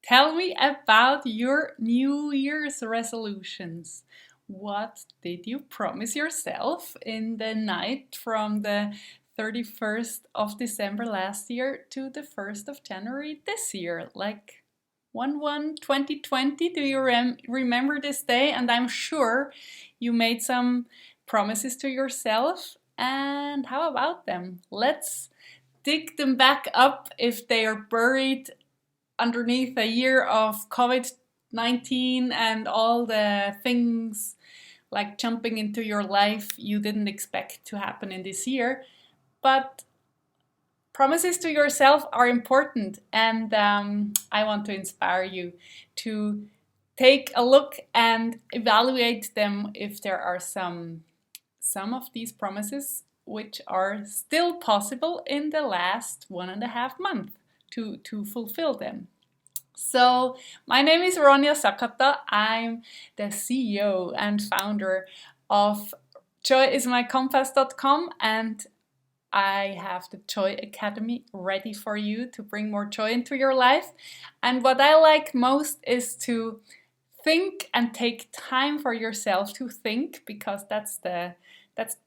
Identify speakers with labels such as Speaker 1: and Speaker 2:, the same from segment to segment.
Speaker 1: Tell me about your New Year's resolutions. What did you promise yourself in the night from the 31st of December last year to the 1st of January this year? Like 1/1/2020. Do you remember this day? And I'm sure you made some promises to yourself. And how about them? Let's dig them back up if they are buried underneath a year of COVID-19 and all the things like jumping into your life you didn't expect to happen in this year. But promises to yourself are important, and I want to inspire you to take a look and evaluate them if there are some of these promises which are still possible in the last 1.5 months to fulfill them. So my name is Ronja Sakata. I'm the CEO and founder of joyismycompass.com, and I have the Joy Academy ready for you to bring more joy into your life. And what I like most is to think and take time for yourself to think, because that's the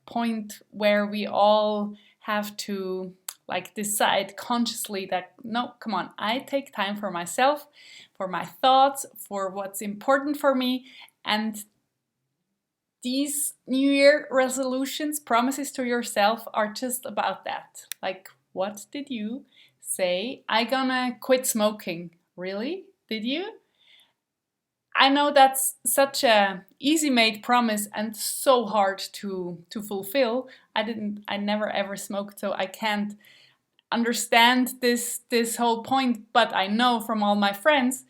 Speaker 1: point where we all have to like decide consciously that no, come on, I take time for myself, for my thoughts, for what's important for me. And these New Year resolutions, promises to yourself, are just about that. Like, what did you say? I gonna quit smoking. Really? Did you? I know that's such a easy made promise and so hard to fulfill. I never ever smoked, so I can't understand this whole point, but I know from all my friends,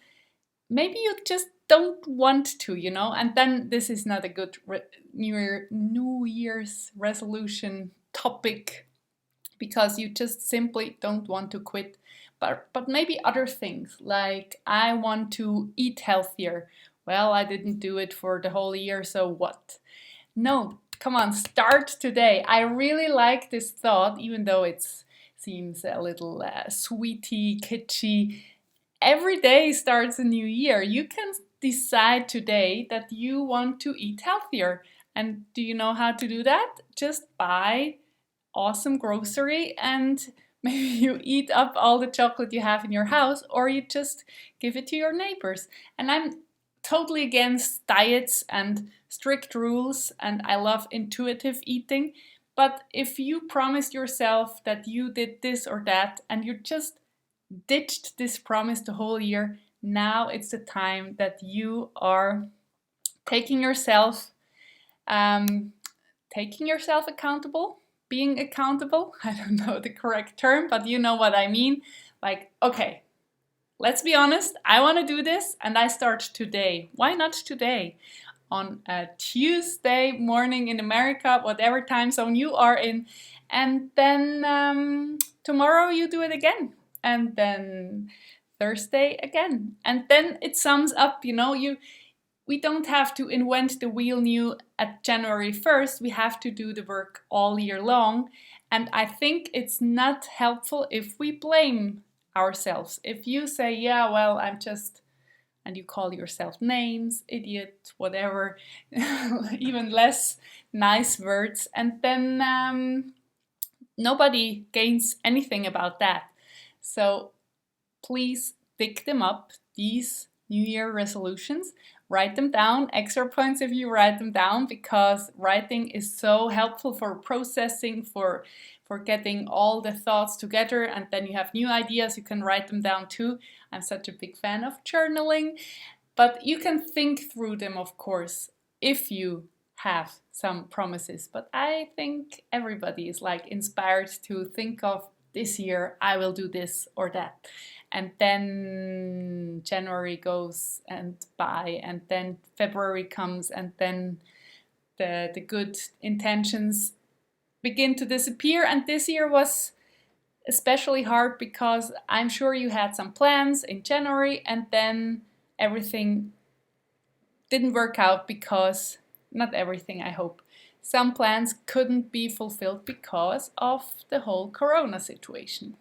Speaker 1: maybe you just don't want to, and then this is not a good New Year's resolution topic, because you just simply don't want to quit. But maybe other things, like I want to eat healthier. Well, I didn't do it for the whole year, so what? No, come on, start today. I really like this thought, even though it seems a little sweetie, kitschy. Every day starts a new year. You can decide today that you want to eat healthier. And do you know how to do that? Just buy awesome grocery, and maybe you eat up all the chocolate you have in your house, or you just give it to your neighbors. And I'm totally against diets and strict rules, and I love intuitive eating. But if you promised yourself that you did this or that, and you just ditched this promise the whole year, now it's the time that you are taking yourself accountable, being accountable. I don't know the correct term, but you know what I mean. Like, okay, let's be honest, I want to do this, and I start today. Why not today? On a Tuesday morning in America, whatever time zone you are in, and then tomorrow you do it again, and then Thursday again, and then it sums up. We don't have to invent the wheel new at January 1st. We have to do the work all year long. And I think it's not helpful if we blame ourselves. If you say, yeah, well, and you call yourself names, idiot, whatever, even less nice words, and then nobody gains anything about that. So please dig them up, these New Year resolutions. Write them down. Extra points if you write them down, because writing is so helpful for processing, for getting all the thoughts together, and then you have new ideas. You can write them down too. I'm such a big fan of journaling, but you can think through them, of course, if you have some promises. But I think everybody is like inspired to think of, this year I will do this or that. And then January goes and by, and then February comes, and then the good intentions begin to disappear. And this year was especially hard because I'm sure you had some plans in January, and then everything didn't work out, because, not everything, I hope, some plans couldn't be fulfilled because of the whole Corona situation.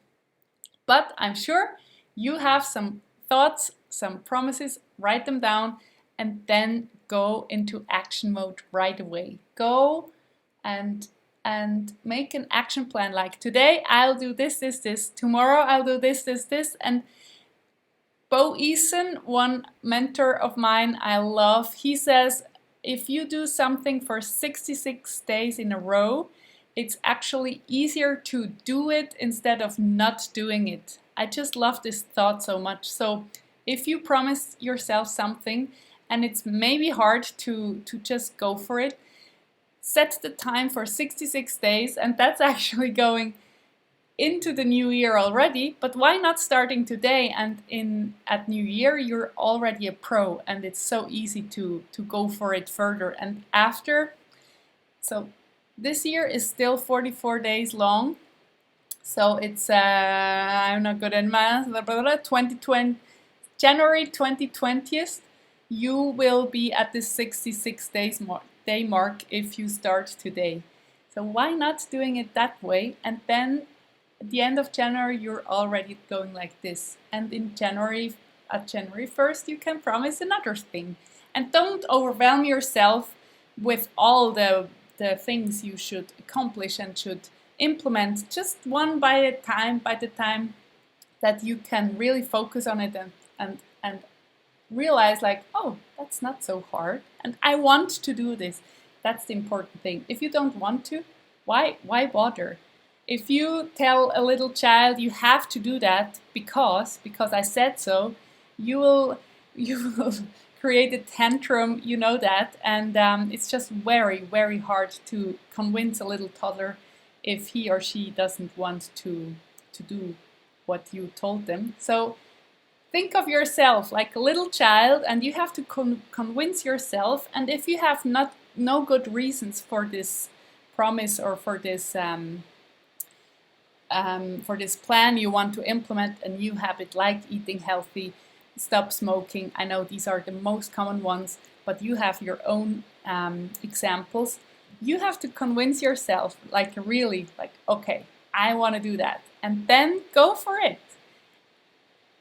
Speaker 1: But I'm sure you have some thoughts, some promises, write them down, and then go into action mode right away. Go and make an action plan, like today I'll do this, this, this, tomorrow I'll do this, this, this. And Bo Eason, one mentor of mine I love, he says, if you do something for 66 days in a row, it's actually easier to do it instead of not doing it. I just love this thought so much. So if you promise yourself something and it's maybe hard to just go for it, set the time for 66 days, and that's actually going into the new year already. But why not starting today, and at New Year you're already a pro, and it's so easy to go for it further. And after, so this year is still 44 days long, so it's I'm not good at math, 2020, January 2020th, you will be at the 66 day mark if you start today. So why not doing it that way? And then at the end of January, you're already going like this. And in January, at January 1st, you can promise another thing. And don't overwhelm yourself with all the things you should accomplish and should implement. Just one by a time, by the time that you can really focus on it and realize like, oh, that's not so hard. And I want to do this. That's the important thing. If you don't want to, why bother? If you tell a little child you have to do that because I said so, you will create a tantrum, you know that, and it's just very, very hard to convince a little toddler if he or she doesn't want to do what you told them. So think of yourself like a little child, and you have to convince yourself. And if you have no good reasons for this promise or for this plan you want to implement a new habit, like eating healthy, stop smoking. I know these are the most common ones, but you have your own examples. You have to convince yourself, like really, like, okay, I want to do that, and then go for it.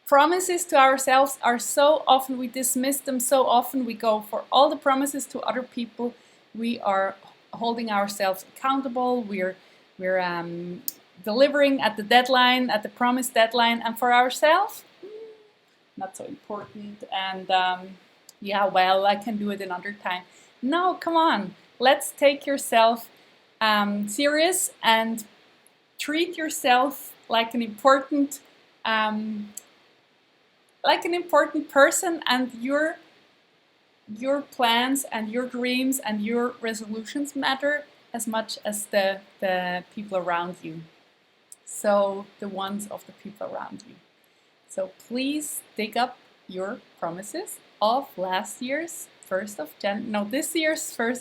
Speaker 1: Promises to ourselves are so often, we dismiss them so often. We go for all the promises to other people. We are holding ourselves accountable. We're delivering at the deadline, at the promised deadline, and for ourselves, not so important. And yeah, well, I can do it another time. No, come on. Let's take yourself serious and treat yourself like an important person, and your plans and your dreams and your resolutions matter as much as the people around you. So the ones of the people around you. So please dig up your promises of this year's 1st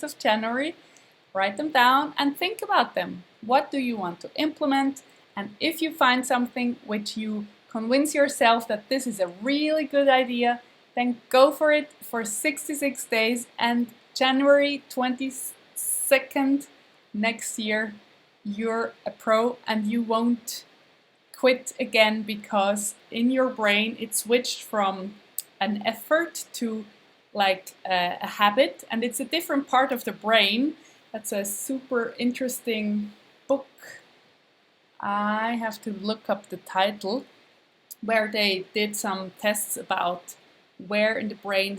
Speaker 1: of January. Write them down and think about them. What do you want to implement? And if you find something which you convince yourself that this is a really good idea, then go for it for 66 days, and January 22nd next year, you're a pro and you won't quit again, because in your brain it switched from an effort to like a habit, and it's a different part of the brain. That's a super interesting book. I have to look up the title, where they did some tests about where in the brain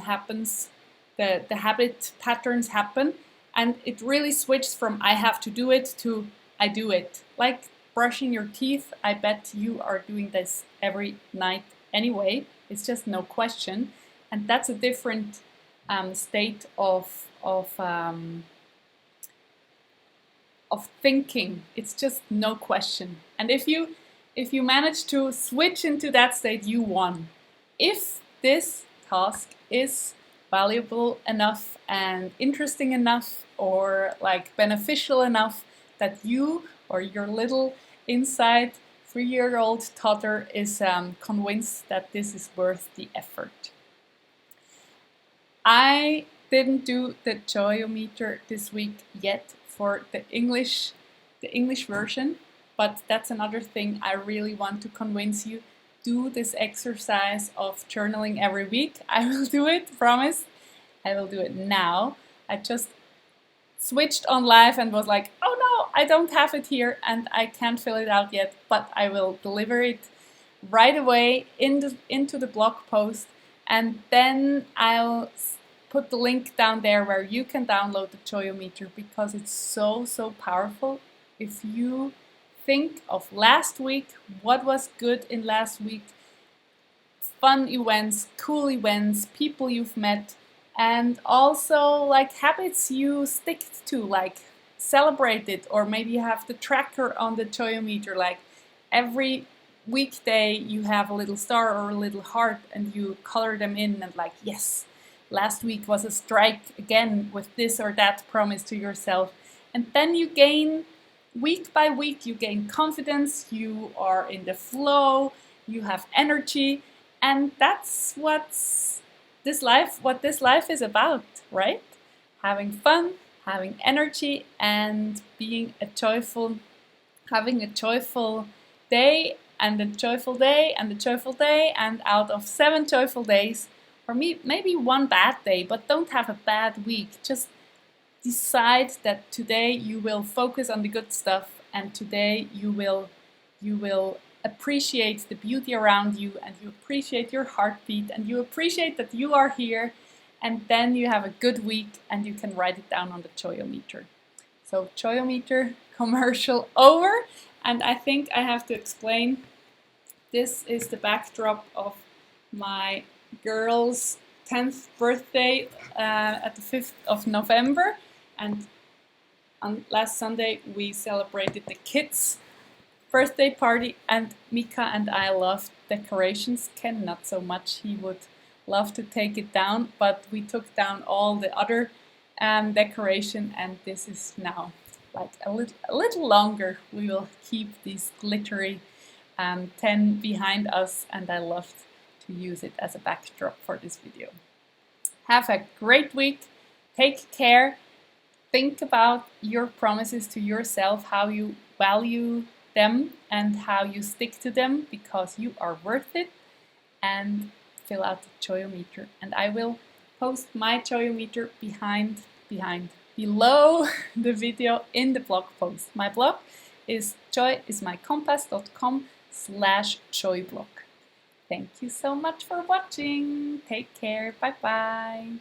Speaker 1: the habit patterns happen, and it really switched from I have to do it to I do it. Like brushing your teeth, I bet you are doing this every night anyway. It's just no question, and that's a different state of thinking. It's just no question. And if you manage to switch into that state, you won. If this task is valuable enough and interesting enough, or like beneficial enough, that you or your little inside 3-year-old toddler is convinced that this is worth the effort. I didn't do the joyometer this week yet for the English version, but that's another thing I really want to convince you. do this exercise of journaling every week. I will do it, promise. I will do it now. I just switched on live and was like, oh no, I don't have it here and I can't fill it out yet, but I will deliver it right away into the blog post, and then I'll put the link down there where you can download the Joyometer, because it's so powerful. If you think of last week, what was good in last week, fun events, cool events, people you've met, and also like habits you stick to, like celebrate it, or maybe you have the tracker on the Joyometer, like every weekday you have a little star or a little heart and you color them in and like, yes, last week was a strike again with this or that promise to yourself. And then you gain, week by week, you gain confidence, you are in the flow, you have energy, and that's what this life is about, right? Having fun, having energy, and being having a joyful day, and a joyful day, and a joyful day, and out of 7 joyful days, or maybe one bad day, but don't have a bad week. Just decide that today you will focus on the good stuff, and today you will appreciate the beauty around you, and you appreciate your heartbeat, and you appreciate that you are here, and then you have a good week and you can write it down on the Joyometer. So Joyometer commercial over, and I think I have to explain, this is the backdrop of my girl's 10th birthday at the 5th of November, and on last Sunday we celebrated the kids' birthday party, and Mika and I love decorations. Ken not so much, he would love to take it down, but we took down all the other decoration, and this is now like a little longer. We will keep these glittery 10 behind us, and I loved to use it as a backdrop for this video. Have a great week, take care, think about your promises to yourself, how you value them and how you stick to them, because you are worth it, and fill out the Joyometer. And I will post my Joyometer below the video in the blog post. My blog is joyismycompass.com/joyblog. Thank you so much for watching. Take care. Bye bye.